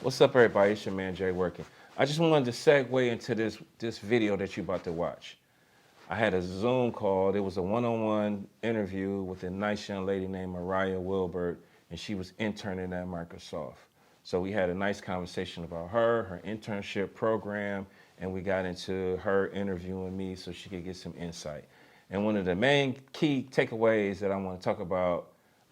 What's up, everybody? It's your man Jay Working. I just wanted to segue into this video that you're about to watch. I had a Zoom call. It was a one-on-one interview with a nice young lady named Mariah Wilbert, and she was interning at Microsoft. So we had a nice conversation about her internship program, and we got into her interviewing me so she could get some insight. And one of the main key takeaways that I want to talk about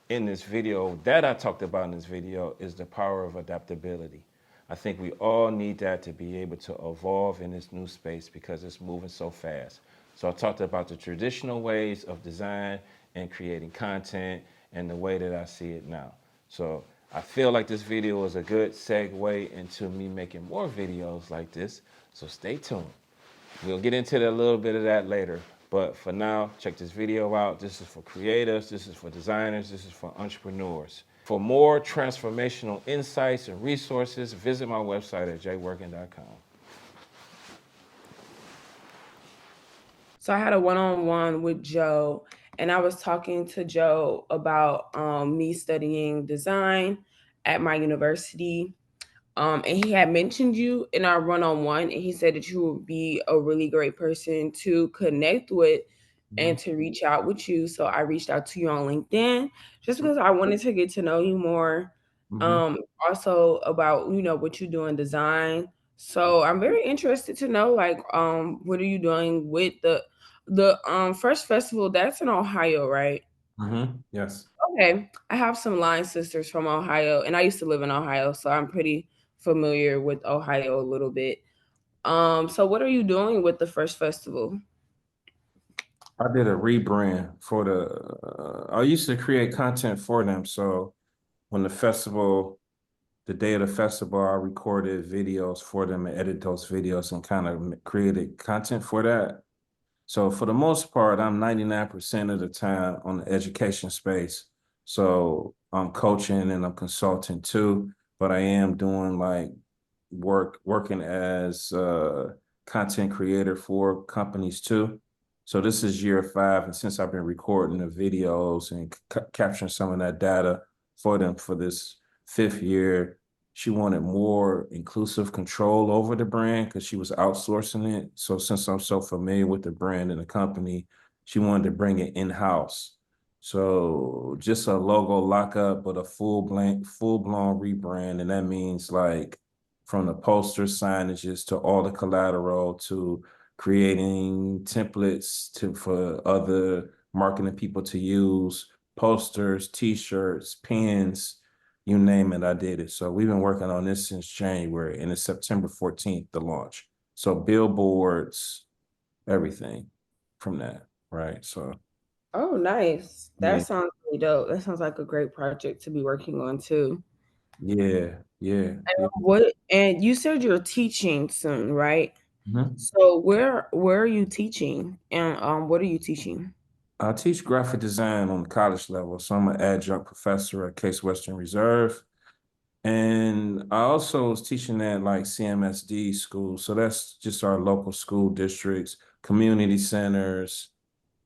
in this video, that I talked about in this video, is the power of adaptability. I think we all need that to be able to evolve in this new space because it's moving so fast. So I talked about the traditional ways of design and creating content and the way that I see it now. So I feel like this video is a good segue into me making more videos like this. So stay tuned. We'll get into a little bit of that later. But for now, check this video out. This is for creatives, this is for designers, this is for entrepreneurs. For more transformational insights and resources, visit my website at jworking.com. So I had a one-on-one with Joe, and I was talking to Joe about me studying design at my university. And he had mentioned you in our one-on-one, and he said that you would be a really great person to connect with and to reach out with you. So I reached out to you on LinkedIn just because I wanted to get to know you more. Mm-hmm. Also about what you do in design. So I'm very interested to know, like, what are you doing with the first festival that's in Ohio, right? Mm-hmm. Yes. Okay, I have some line sisters from Ohio, and I used to live in Ohio, so I'm pretty familiar with Ohio a little bit. So what are you doing with the first festival? I did a rebrand for I used to create content for them. So when the day of the festival, I recorded videos for them and edited those videos and kind of created content for that. So for the most part, I'm 99% of the time on the education space. So I'm coaching and I'm consulting too, but I am doing like working as a content creator for companies too. So this is year 5, and since I've been recording the videos and capturing some of that data for them for this 5th year, she wanted more inclusive control over the brand because she was outsourcing it. So since I'm so familiar with the brand and the company, she wanted to bring it in-house. So just a logo lockup, but a full blown rebrand. And that means like from the poster signages to all the collateral to creating templates for other marketing people to use, posters, t-shirts, pins, you name it, I did it. So we've been working on this since January, and it's September 14th, the launch. So billboards, everything from that, right? So Oh, nice. That yeah, sounds really dope. That sounds like a great project to be working on too. yeah. And you said you're teaching soon, right? Mhm. So where are you teaching, and what are you teaching? I teach graphic design on the college level, so I'm an adjunct professor at Case Western Reserve. And I also was teaching at like CMSD schools. So that's just our local school districts, community centers,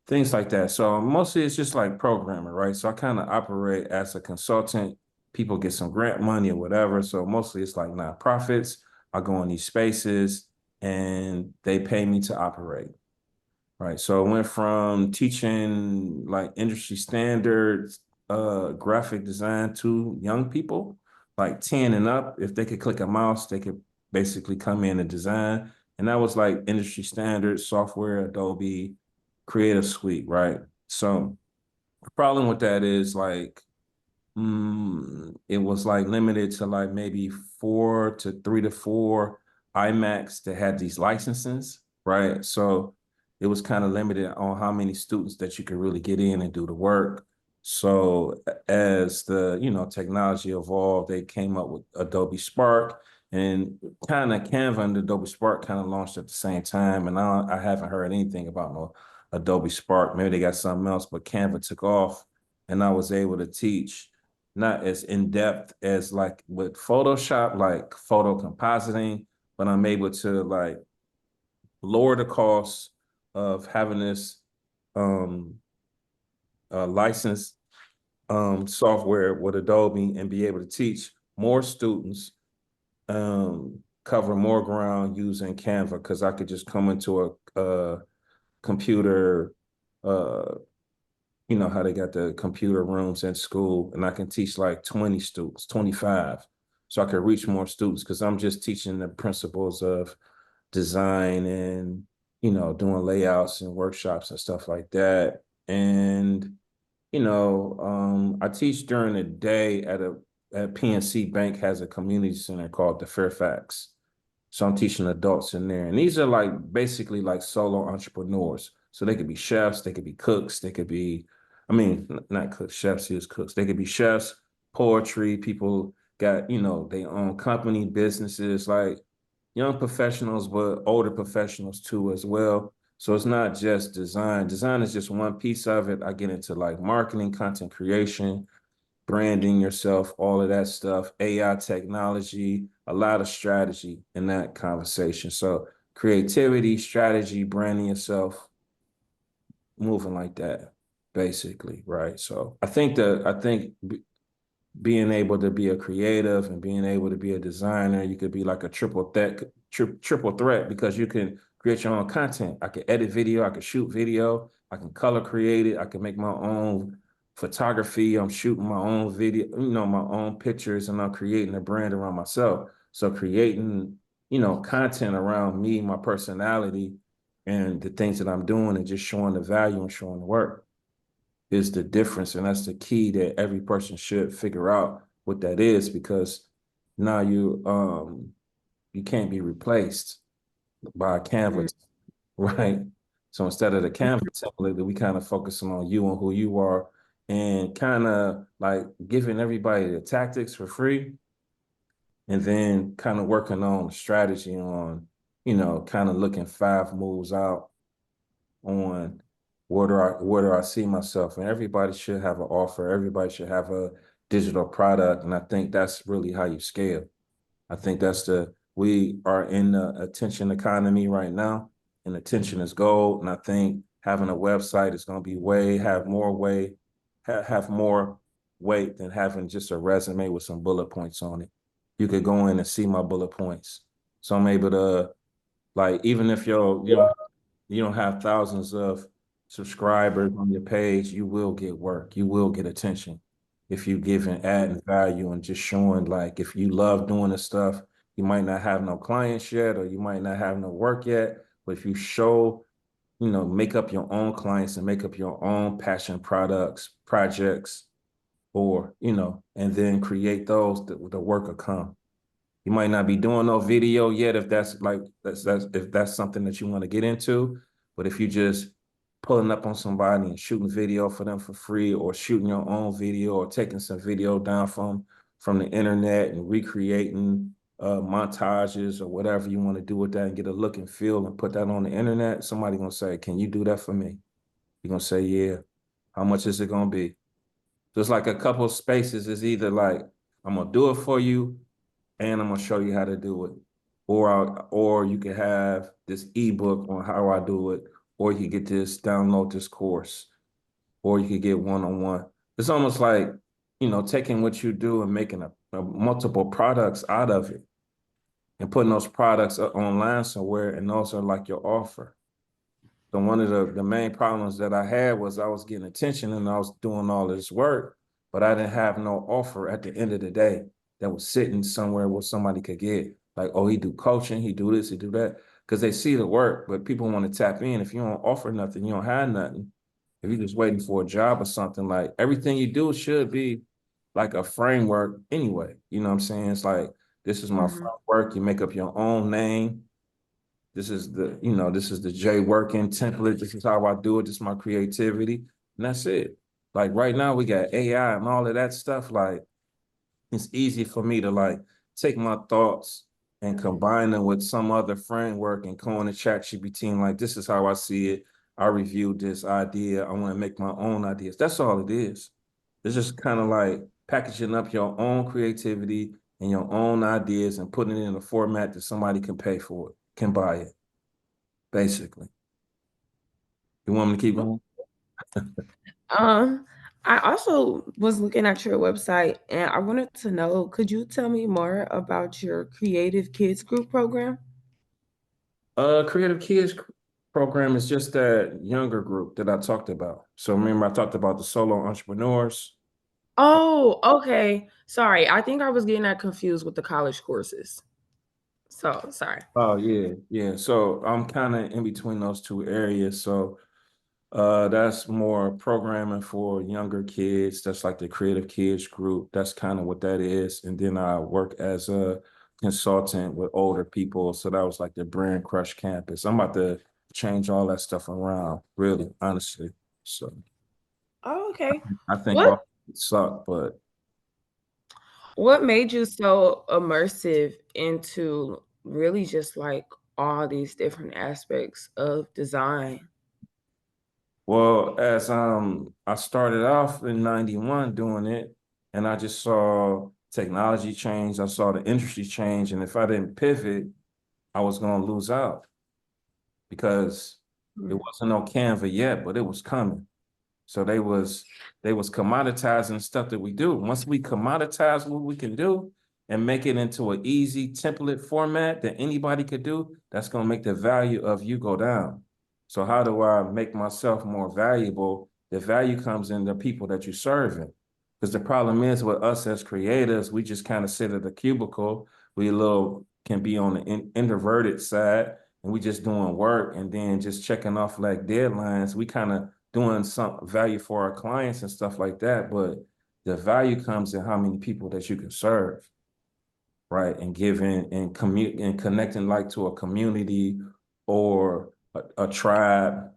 things like that. So mostly it's just like programming, right? So I kind of operate as a consultant. People get some grant money or whatever. So mostly it's like nonprofits. I go in these spaces and they pay me to operate. Right. So I went from teaching like industry standards, graphic design to young people, like 10 and up. If they could click a mouse, they could basically come in and design. And that was like industry standards, software, Adobe, Creative Suite, right? So the problem with that is like it was like limited to like maybe 3 to 4 IMAX that had these licenses, right? So it was kind of limited on how many students that you could really get in and do the work. So as the technology evolved, they came up with Adobe Spark, and kind of Canva and Adobe Spark kind of launched at the same time. And I haven't heard anything about no Adobe Spark. Maybe they got something else, but Canva took off, and I was able to teach not as in depth as like with Photoshop, like photo compositing, but I'm able to like lower the cost of having this um licensed software with Adobe and be able to teach more students cover more ground using Canva because I could just come into a computer, uh, you know how they got the computer rooms in school, and I can teach like 20 students, 25. So I could reach more students because I'm just teaching the principles of design and, you know, doing layouts and workshops and stuff like that. And, you know, I teach during the day at PNC Bank has a community center called the Fairfax. So I'm teaching adults in there. And these are like basically like solo entrepreneurs. So they could be chefs, they could be cooks, they could be, I mean, not cooks, chefs is cooks. They could be chefs, poetry, people got, you know, they own company, businesses, like young professionals, but older professionals too as well. So it's not just design. Design is just one piece of it. I get into like marketing, content creation, branding yourself, all of that stuff, AI technology, a lot of strategy in that conversation. So creativity, strategy, branding yourself, moving like that, basically, right? So I think being able to be a creative and being able to be a designer, you could be like a triple threat because you can create your own content. I can edit video, I can shoot video, I can color create it, I can make my own photography. I'm shooting my own video, you know, my own pictures, and I'm creating a brand around myself. So creating, you know, content around me, my personality, and the things that I'm doing, and just showing the value and showing the work is the difference. And that's the key that every person should figure out what that is, because now you can't be replaced by a Mm-hmm. Canva, right? So instead of the Canva template, that we kind of focusing on you and who you are, and kind of like giving everybody the tactics for free, and then kind of working on strategy on, you know, kind of looking 5 moves out on where do I see myself. And everybody should have an offer. Everybody should have a digital product. And I think that's really how you scale. I think we are in the attention economy right now, and attention is gold. And I think having a website is going to be have more weight than having just a resume with some bullet points on it. You could go in and see my bullet points. So I'm able to, like, even if you don't have thousands of subscribers on your page, you will get work. You will get attention if you give and adding value and just showing, like, if you love doing this stuff, you might not have no clients yet, or you might not have no work yet. But if you show, you know, make up your own clients and make up your own passion products, projects, or, you know, and then create those, the work will come. You might not be doing no video yet if that's if that's something that you want to get into. But if you just pulling up on somebody and shooting video for them for free, or shooting your own video, or taking some video down from the internet and recreating montages or whatever you want to do with that, and get a look and feel and put that on the internet, somebody gonna say, "Can you do that for me?" You're gonna say, "Yeah." How much is it gonna be? Just like a couple of spaces is either like, "I'm gonna do it for you," and I'm gonna show you how to do it. Or you can have this ebook on how I do it, or you could get this, download this course, or you could get one-on-one. It's almost like, you know, taking what you do and making a multiple products out of it, and putting those products online somewhere, and those are like your offer. So one of the main problems that I had was I was getting attention and I was doing all this work, but I didn't have no offer at the end of the day that was sitting somewhere where somebody could get, like, oh, he do coaching, he do this, he do that. Because they see the work, but people want to tap in. If you don't offer nothing, you don't have nothing. If you're just waiting for a job or something, like, everything you do should be like a framework anyway. You know what I'm saying? It's like, this is my Mm-hmm. framework. You make up your own name. This is the J working template. This is how I do it. This is my creativity. And that's it. Like right now we got AI and all of that stuff. Like, it's easy for me to like take my thoughts and combine them with some other framework and go on the chat GPT and like, this is how I see it. I reviewed this idea. I want to make my own ideas. That's all it is. It's just kind of like packaging up your own creativity and your own ideas and putting it in a format that somebody can pay for it, can buy it, basically. You want me to keep going? Uh, I also was looking at your website and I wanted to know, could you tell me more about your Creative Kids Group program? Creative Kids program is just that younger group that I talked about. So remember, I talked about the solo entrepreneurs. Oh, okay. Sorry. I think I was getting that confused with the college courses. So sorry. Oh yeah, yeah. So I'm kind of in between those two areas. So that's more programming for younger kids. That's like the Creative Kids group. That's kind of what that is. And then I work as a consultant with older people. So that was like the Brand Crush campus. I'm about to change all that stuff around, really, honestly. So Oh, okay. I think What all suck, but what made you so immersive into really just like all these different aspects of design? well, as I started off in 91 doing it, and I just saw technology change, I saw the industry change, and if I didn't pivot, I was gonna lose out because it Hmm. wasn't no Canva yet, but it was coming. So they was commoditizing stuff that we do. Once we commoditize what we can do and make it into an easy template format that anybody could do, that's gonna make the value of you go down. So how do I make myself more valuable? The value comes in the people that you're serving. Because the problem is with us as creators, we just kind of sit at a cubicle. We a little can be on the introverted side and we just doing work and then just checking off like deadlines. We kind of doing some value for our clients and stuff like that. But the value comes in how many people that you can serve, right? And giving and commute and connecting like to a community or a tribe,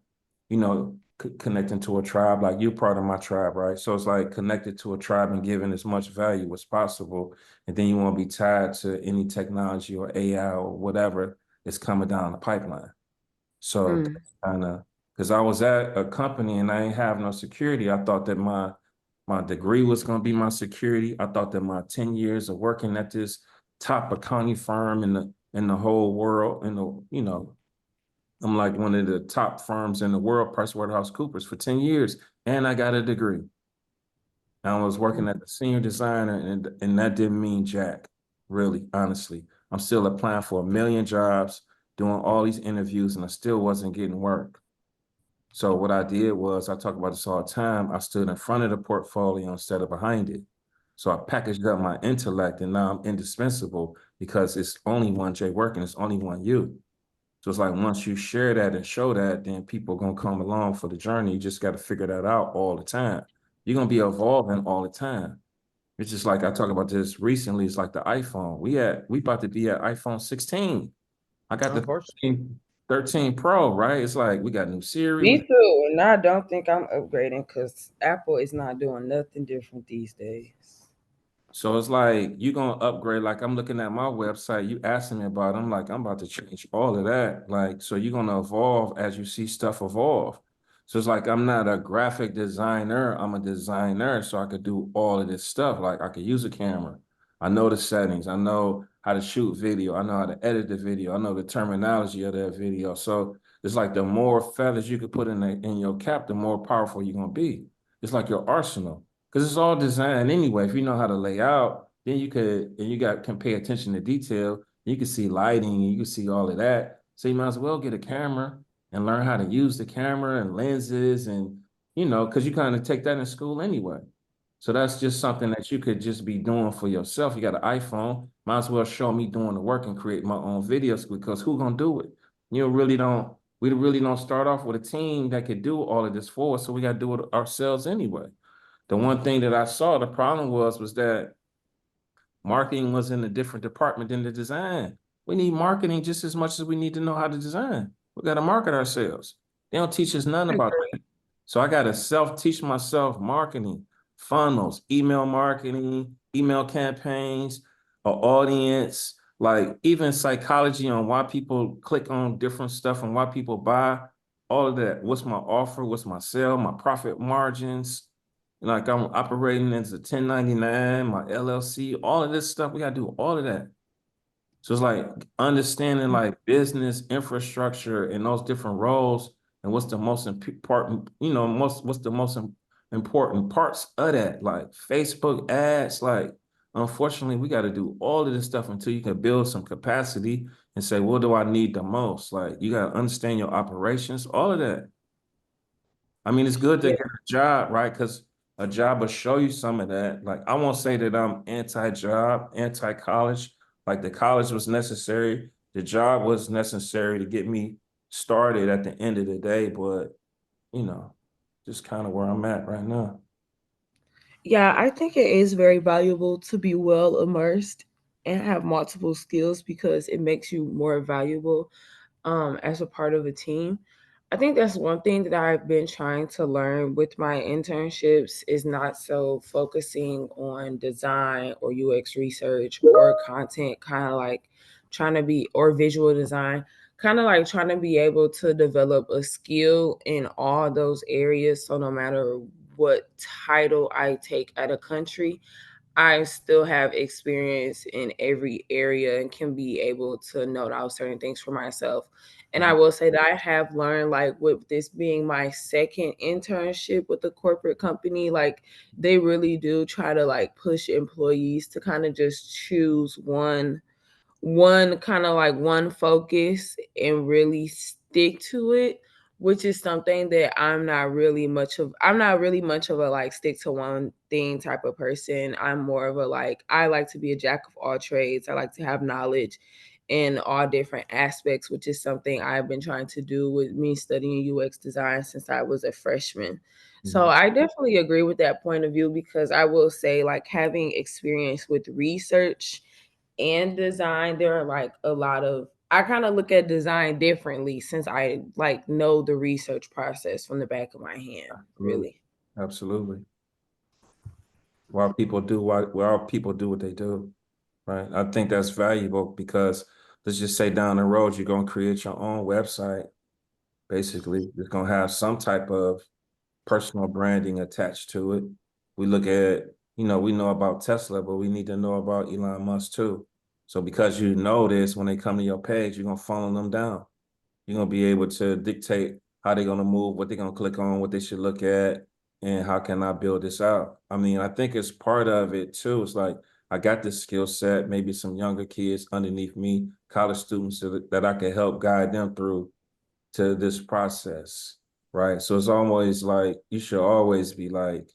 connecting to a tribe, like you're part of my tribe, right? So it's like connected to a tribe and giving as much value as possible. And then you won't be tied to any technology or AI or whatever is coming down the pipeline. So Mm. kind of because I was at a company and I ain't have no security. I thought that my degree was gonna be my security. I thought that my 10 years of working at this top accounting firm in the whole world, I'm like one of the top firms in the world, PricewaterhouseCoopers for 10 years, and I got a degree. I was working as a senior designer, and that didn't mean jack, really, honestly. I'm still applying for a million jobs, doing all these interviews, and I still wasn't getting work. So what I did was, I talk about this all the time, I stood in front of the portfolio instead of behind it. So I packaged up my intellect, and now I'm indispensable because it's only one Jay working, it's only one you. So it's like once you share that and show that, then people are gonna come along for the journey. You just got to figure that out all the time. You're gonna be evolving all the time. It's just like I talk about this recently. It's like the iPhone. We about to be at iPhone 16. I got the Unfortunately. 13 Pro, right? It's like we got new Siri. Me too. And I don't think I'm upgrading because Apple is not doing nothing different these days. So it's like you're gonna upgrade. Like I'm looking at my website, you asking me about it. I'm like, I'm about to change all of that. Like, so you're gonna evolve as you see stuff evolve. So it's like I'm not a graphic designer, I'm a designer. So I could do all of this stuff. Like I could use a camera. I know the settings, I know how to shoot video, I know how to edit the video, I know the terminology of that video. So it's like the more feathers you could put in your cap, the more powerful you're gonna be. It's like your arsenal because it's all designed anyway. If you know how to lay out, then you could, and you got can pay attention to detail. You can see lighting, and you can see all of that. So you might as well get a camera and learn how to use the camera and lenses, and because you kind of take that in school anyway. So that's just something that you could just be doing for yourself. You got an iPhone, might as well show me doing the work and create my own videos because who gonna do it? You really don't. We really don't start off with a team that could do all of this for us, so we got to do it ourselves anyway. The one thing that I saw the problem was that marketing was in a different department than the design. We need marketing just as much as we need to know how to design. We got to market ourselves. They don't teach us nothing I about agree. that. So I got to self-teach myself marketing, funnels, email marketing, email campaigns, an audience, like even psychology on why people click on different stuff and why people buy, all of that. What's my offer? What's my sale? My profit margins, like I'm operating as a 1099, my LLC, all of this stuff. We got to do all of that. So it's like understanding like business infrastructure and those different roles and what's the most important, what's the most important parts of that, like Facebook ads. Like, unfortunately, we got to do all of this stuff until you can build some capacity and say, what do I need the most? Like, you got to understand your operations, all of that. I mean, it's good to Yeah. get a job, right? Because a job will show you some of that. Like, I won't say that I'm anti-job, anti-college. Like, the college was necessary. The job was necessary to get me started at the end of the day. But, you know, just kind of where I'm at right now. Yeah, I think it is very valuable to be well immersed and have multiple skills because it makes you more valuable as a part of a team. I think that's one thing that I've been trying to learn with my internships is not so focusing on design or UX research or content, kind of like trying to be, or visual design, kind of like trying to be able to develop a skill in all those areas. So no matter what title I take at a country, I still have experience in every area and can be able to note out certain things for myself. And I Mhm. will say that I have learned, like, with this being my second internship with a corporate company, like, they really do try to like push employees to kind of just choose one kind of like one focus and really stick to it, which is something that I'm not really much of a like stick to one thing type of person. I'm more of a like, I like to be a jack of all trades. I like to have knowledge in all different aspects, which is something I've been trying to do with me studying UX design since I was a freshman. So Mhm. I definitely agree with that point of view because I will say, like, having experience with research and design, there are like a lot of, I kind of look at design differently since I like know the research process from the back of my hand, Absolutely. really. Absolutely. Why people do what they do, right? I think that's valuable because let's just say down the road, you're gonna create your own website. Basically, it's gonna have some type of personal branding attached to it. We look at, we know about Tesla, but we need to know about Elon Musk too. So because you know this, when they come to your page, you're gonna follow them down. You're gonna be able to dictate how they're gonna move, what they're gonna click on, what they should look at, and how can I build this out. I mean, I think it's part of it too. It's like I got this skill set, maybe some younger kids underneath me, college students that I can help guide them through to this process, right? So it's always like you should always be like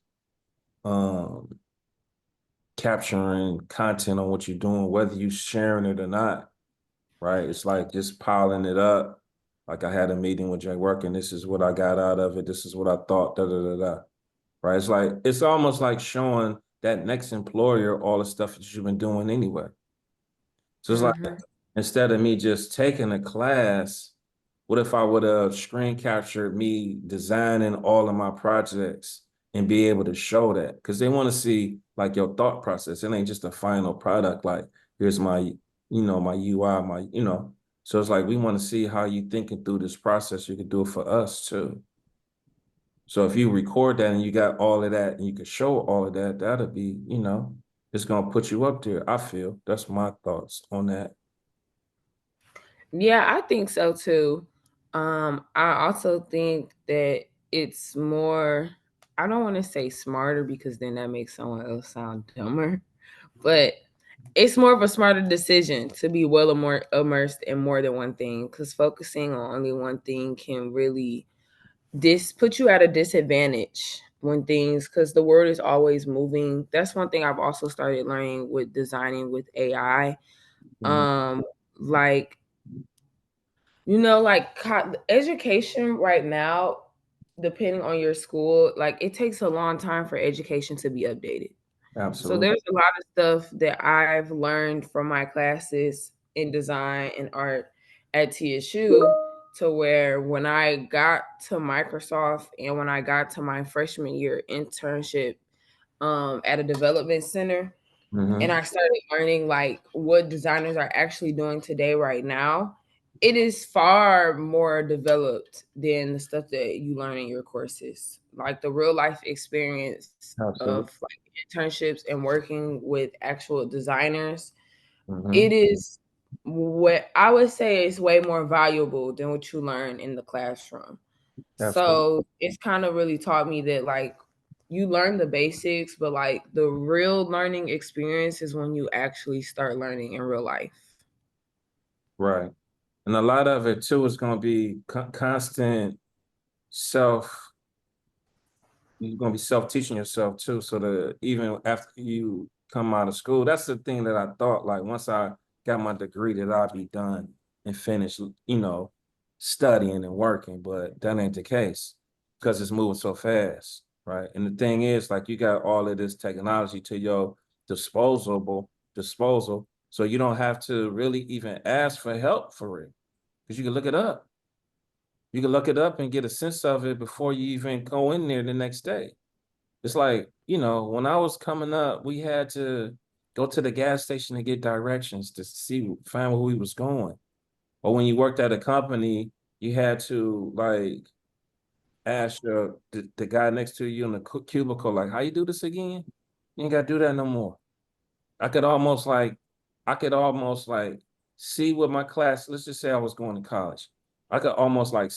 um capturing content on what you're doing, whether you sharing it or not, right? It's like just piling it up. Like I had a meeting with Jay Work, and this is what I got out of it. This is what I thought, da da da da. Right? It's like it's almost like showing that next employer all the stuff that you've been doing anyway. So it's like Hmm. instead of me just taking a class, what if I would have screen captured me designing all of my projects and be able to show that? Because they want to see like your thought process. It ain't just a final product. Like here's my UI, So it's like we want to see how you thinking through this process. You could do it for us too. So if you record that and you got all of that and you can show all of that, that'll be, it's gonna put you up there. I feel that's my thoughts on that. Yeah, I think so too. I also think that it's more, I don't want to say smarter because then that makes someone else sound dumber, but it's more of a smarter decision to be well more immersed in more than one thing, because focusing on only one thing can really this put you at a disadvantage when things, because the world is always moving. That's one thing I've also started learning with designing with AI. Mhm. um like, like education right now, depending on your school, like, it takes a long time for education to be updated. So Absolutely. there's a lot of stuff that I've learned from my classes in design and art at TSU, to where when I got to Microsoft and when I got to my freshman year internship at a development center, and Hmm. I started learning like what designers are actually doing today right now, it is far more developed than the stuff that you learn in your courses. Like the real life experience Absolutely. of like internships and working with actual designers, it Hmm. is, what I would say, is way more valuable than what you learn in the classroom. Absolutely. So it's kind of really taught me that, like, you learn the basics, but like the real learning experience is when you actually start learning in real life. Right. And a lot of it too is going to be constant self you're gonna be self-teaching yourself too. So that even after you come out of school, that's the thing that I thought. Like once I got my degree, that I'd be done and finished, studying and working. But that ain't the case because it's moving so fast, right? And the thing is, like you got all of this technology to your disposal, so you don't have to really even ask for help for it because you can look it up. You can look it up and get a sense of it before you even go in there the next day. It's like, when I was coming up, we had to go to the gas station to get directions to find where we was going. Or when you worked at a company, you had to like ask the guy next to you in the cubicle, like, how you do this again? You ain't got to do that no more. I could almost like, I could almost like see what my class, let's just say I was going to college. I could almost like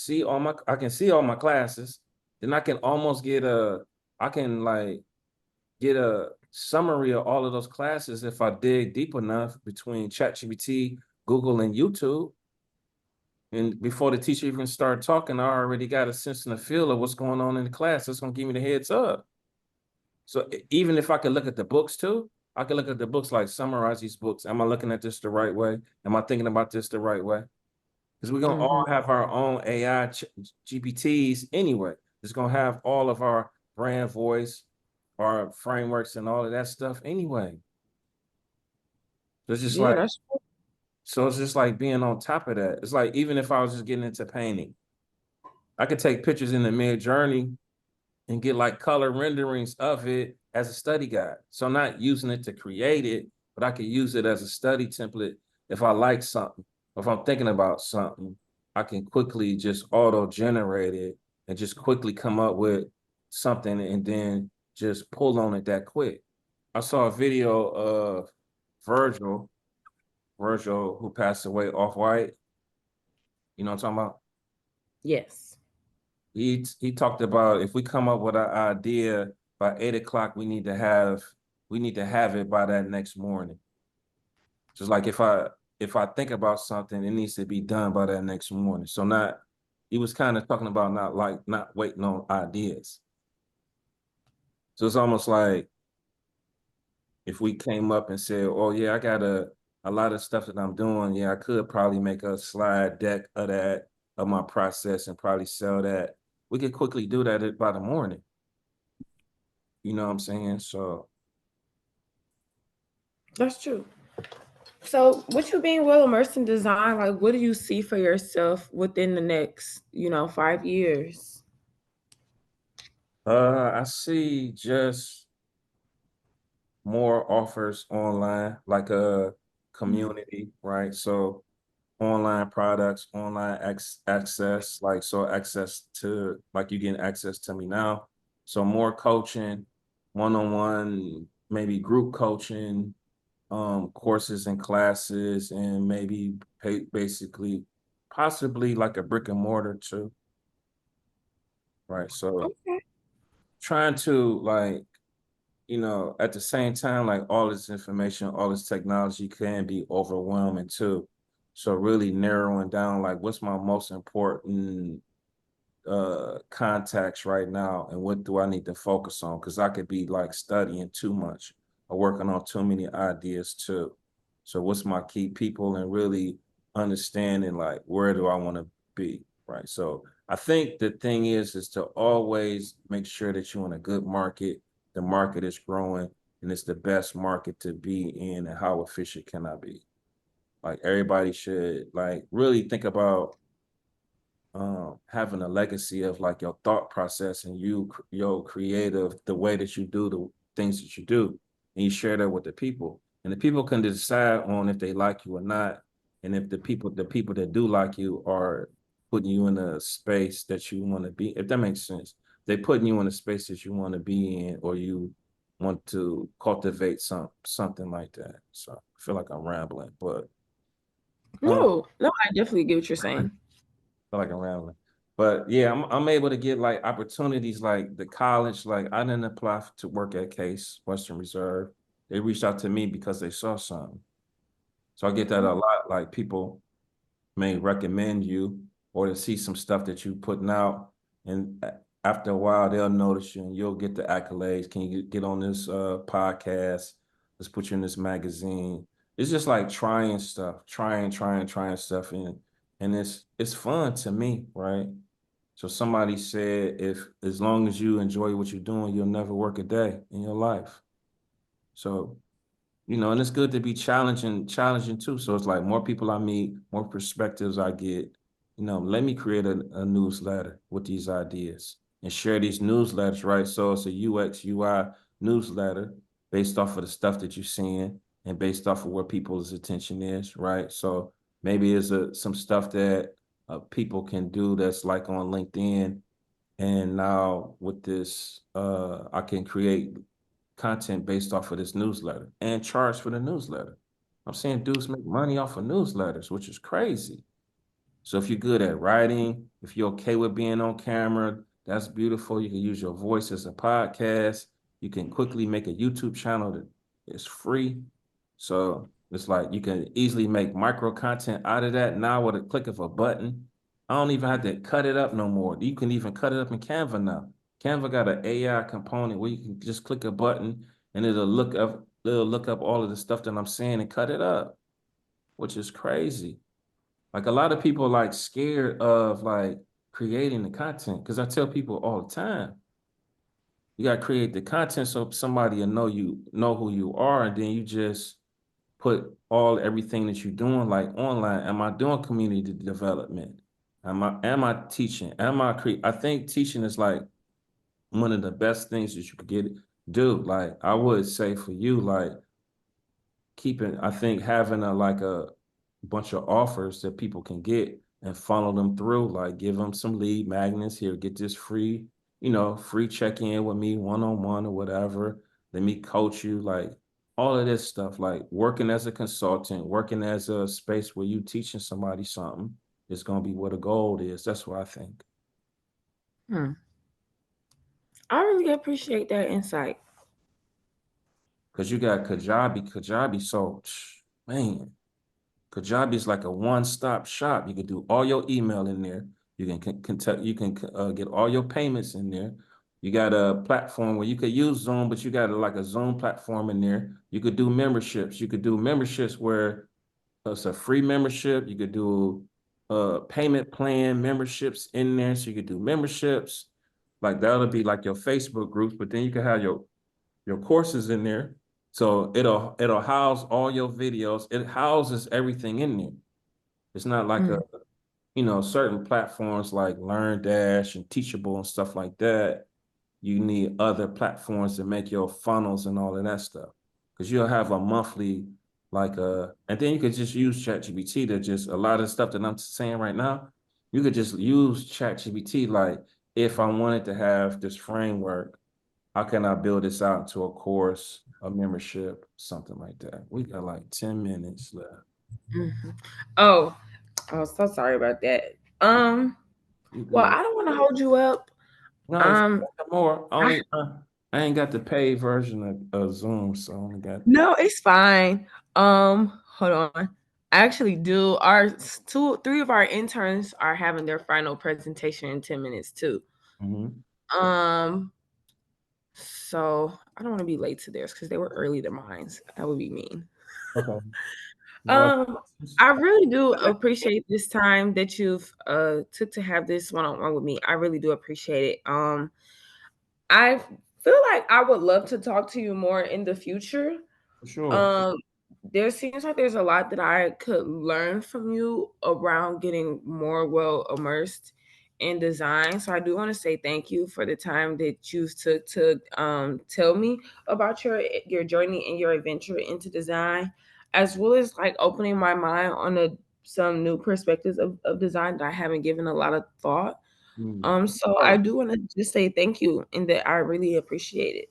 I can see all my classes. Then I can almost I can like get a summary of all of those classes if I dig deep enough between ChatGPT, Google, and YouTube. And before the teacher even started talking, I already got a sense and a feel of what's going on in the class. That's gonna give me the heads up. So even if I could look at the books too, I could look at the books like summarize these books. Am I looking at this the right way? Am I thinking about this the right way? Because we're gonna all Mm-hmm. have our own AI GPTs anyway. It's gonna have all of our brand voice, our frameworks, and all of that stuff anyway. So it's just Yeah, like that's so it's just like being on top of that. It's like even if I was just getting into painting, I could take pictures in the mid journey and get like color renderings of it as a study guide. So I'm not using it to create it, but I could use it as a study template if I like something. If I'm thinking about something, I can quickly just auto generate it and just quickly come up with something and then just pull on it that quick. I saw a video of Virgil, Virgil who passed away off white. You know what I'm talking about? yes. He talked about if we come up with an idea by 8 o'clock, we need to have it by that next morning. Just like if I think about something, it needs to be done by that next morning. So not he was kind of talking about not waiting on ideas. So it's almost like if we came up and said, "Oh yeah, I got a lot of stuff that I'm doing. Yeah, I could probably make a slide deck of that of my process and probably sell that." We could quickly do that by the morning. You know what I'm saying? So, That's true. So, with you being well immersed in design, like, what do you see for yourself within the next, 5 years? I see just more offers online, like a community, right? So online products, online access, like so access to like you getting access to me now. So more coaching, one-on-one, maybe group coaching, courses and classes, and maybe basically possibly like a brick and mortar too, right? So Okay. trying to like at the same time, like all this information, all this technology can be overwhelming too. So really narrowing down like what's my most important contacts right now and what do I need to focus on? Because I could be like studying too much or working on too many ideas too. So what's my key people and really understanding like where do I want to be? Right. So I think the thing is to always make sure that you're in a good market. The market is growing and it's the best market to be in and how efficient can I be? Like everybody should like really think about having a legacy of like your thought process and your creative the way that you do the things that you do and you share that with the people and the people can decide on if they like you or not and if the people that do like you are putting you in a space that you want to be, if that makes sense, they putting you in a space that you want to be in or you want to cultivate something like that. So I feel like I'm rambling, but um No, no, I definitely get what you're I saying. feel like I'm rambling. But yeah, I'm able to get like opportunities like the college. Like I didn't apply to work at Case Western Reserve. They reached out to me because they saw something. So I get that a lot. Like people may recommend you or to see some stuff that you putting out, and after a while they'll notice you and you'll get the accolades. Can you get on this podcast? Let's put you in this magazine. It's just like trying stuff, trying stuff, and it's fun to me, right? So somebody said if as long as you enjoy what you're doing, you'll never work a day in your life. So and it's good to be challenging too. So it's like more people I meet, more perspectives I get. Let me create a newsletter with these ideas and share these newsletters, right? So it's a UX, UI newsletter based off of the stuff that you're seeing and based off of where people's attention is, right? So maybe it's some stuff that people can do that's like on LinkedIn. And now with this, I can create content based off of this newsletter and charge for the newsletter. I'm seeing dudes make money off of newsletters, which is crazy. So if you're good at writing, if you're okay with being on camera, that's beautiful. You can use your voice as a podcast. You can quickly make a YouTube channel that is free. So it's like you can easily make micro content out of that now with a click of a button. I don't even have to cut it up no more. You can even cut it up in Canva now. Canva got an AI component where you can just click a button and it'll look up all of the stuff that I'm saying and cut it up, which is crazy. Like a lot of people like scared of like creating the content because I tell people all the time, you gotta create the content so somebody will know who you are, and then you just put everything that you're doing like online. Am I doing community development? Am I teaching? I think teaching is like one of the best things that you could do. Like I would say for you, like I think having a bunch of offers that people can get and funnel them through, like give them some lead magnets here, get this free check-in with me one-on-one or whatever. Let me coach you, like all of this stuff, like working as a consultant, working as a space where you teaching somebody something is gonna be what a goal is. That's what I think. Hmm. I really appreciate that insight. Because you got Kajabi, so man. Kajabi is like a one-stop shop. You can do all your email in there. You can get all your payments in there. You got a platform where you could use Zoom, but you got like a Zoom platform in there. You could do memberships. You could do memberships where it's a free membership. You could do payment plan memberships in there. So you could do memberships. Like that'll be like your Facebook groups, but then you can have your courses in there. So it'll house all your videos. It houses everything in there. It's not like Mm. certain platforms like LearnDash and Teachable and stuff like that. You need other platforms to make your funnels and all of that stuff. Because you'll have a monthly, and then you could just use ChatGPT to just a lot of stuff that I'm saying right now. You could just use ChatGPT like if I wanted to have this framework, how can I build this out into a course, a membership, something like that? We got like 10 minutes left. Mhm. Oh, I'm so sorry about that. Um, You well, good? I don't want to hold you up. No, if you Um, got more, I, I ain't got the paid version of Zoom, so I only got. no, it's fine. Hold on. I actually do. Three of our interns are having their final presentation in 10 minutes too. Mhm. Um, so I don't want to be late to theirs because they were early to mine. That would be mean. Okay. Well, Um, I really do appreciate this time that you've took to have this one-on-one with me. I really do appreciate it. I feel like I would love to talk to you more in the future. for sure. Um, there seems like there's a lot that I could learn from you around getting more well immersed in design. So I do want to say thank you for the time that you took to tell me about your journey and your adventure into design, as well as like opening my mind on some new perspectives of design that I haven't given a lot of thought. Mm. So I Part- do want to just say thank you and that I really appreciate it.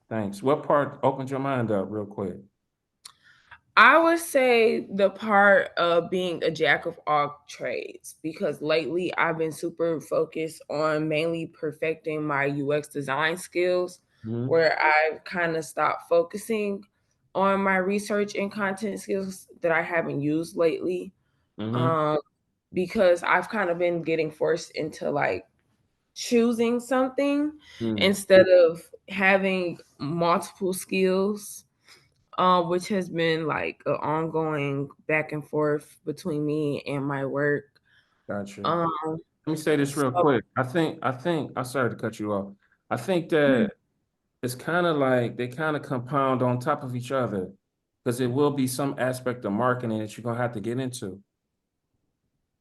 Thanks. What part opened your mind up real quick? I would say the part of being a jack of all trades, because lately I've been super focused on mainly perfecting my UX design skills, Mm-hmm. where I've kind of stopped focusing on my research and content skills that I haven't used lately. Mm-hmm. Um, because I've kind of been getting forced into like choosing something Mm. instead of having multiple skills, which has been like an ongoing back and forth between me and my work. Gotcha. Um, Let me say this real so quick. I think, I'm sorry to cut you off. I think mhm, that it's kind of like they kind of compound on top of each other because it will be some aspect of marketing that you're gonna have to get into.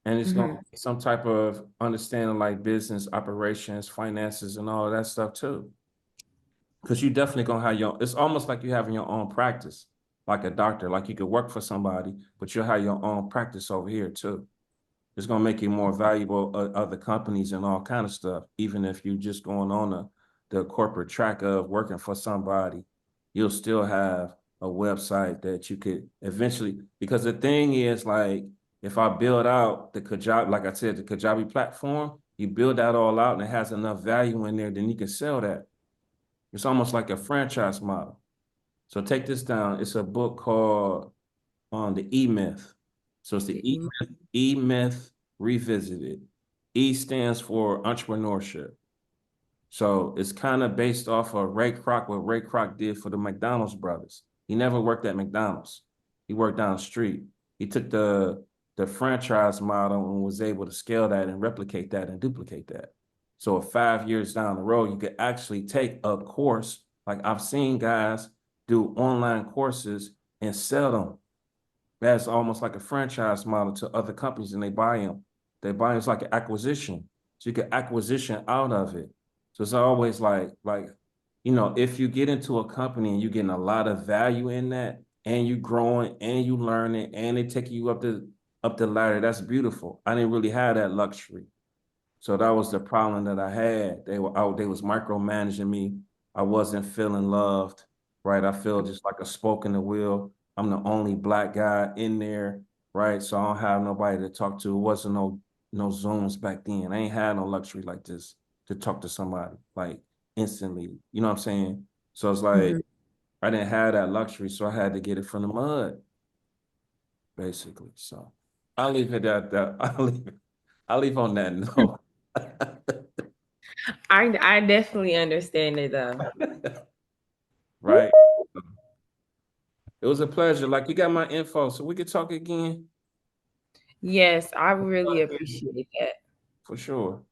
And it's gonna mhm, be some type of understanding like business operations, finances, and all of that stuff too. Because you definitely gonna have your, it's almost like you having your own practice, like a doctor. Like you could work for somebody, but you'll have your own practice over here too. It's gonna make you more valuable other companies and all kind of stuff. Even if you just going on the corporate track of working for somebody, you'll still have a website that you could eventually. Because the thing is, like, if I build out the Kajabi, like I said, the Kajabi platform, you build that all out and it has enough value in there, then you can sell that. It's almost like a franchise model. So take this down. It's a book called on the E Myth. So it's the the E Myth Revisited. E stands for entrepreneurship. So it's kind of based off of Ray Kroc, what Ray Kroc did for the McDonald's brothers. He never worked at McDonald's. He worked down the street. He took the franchise model and was able to scale that and replicate that and duplicate that. So 5 years down the road, you could actually take a course. Like I've seen guys do online courses and sell them. That's almost like a franchise model to other companies and they buy them. They buy them, it's like an acquisition. So you get acquisition out of it. So it's always like, if you get into a company and you're getting a lot of value in that and you growing and you learning and they take you up the ladder, that's beautiful. I didn't really have that luxury. So that was the problem that I had. They were out, they was micromanaging me. I wasn't feeling loved, right? I feel just like a spoke in the wheel. I'm the only black guy in there, right? So I don't have nobody to talk to. It wasn't no Zooms back then. I ain't had no luxury like this to talk to somebody like instantly. You know what I'm saying? So it's like mhm. I didn't have that luxury, so I had to get it from the mud, basically. So I'll leave it at that. I'll leave on that note. I definitely understand it though. Right. It was a pleasure. Like you got my info, so we could talk again. Yes, I really appreciate that. For sure.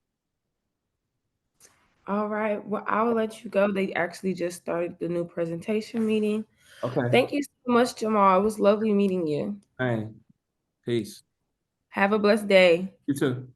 All right. Well, I will let you go. They actually just started the new presentation meeting. Okay. Thank you so much, Jamal. It was lovely meeting you. Hey, peace. Have a blessed day. You too.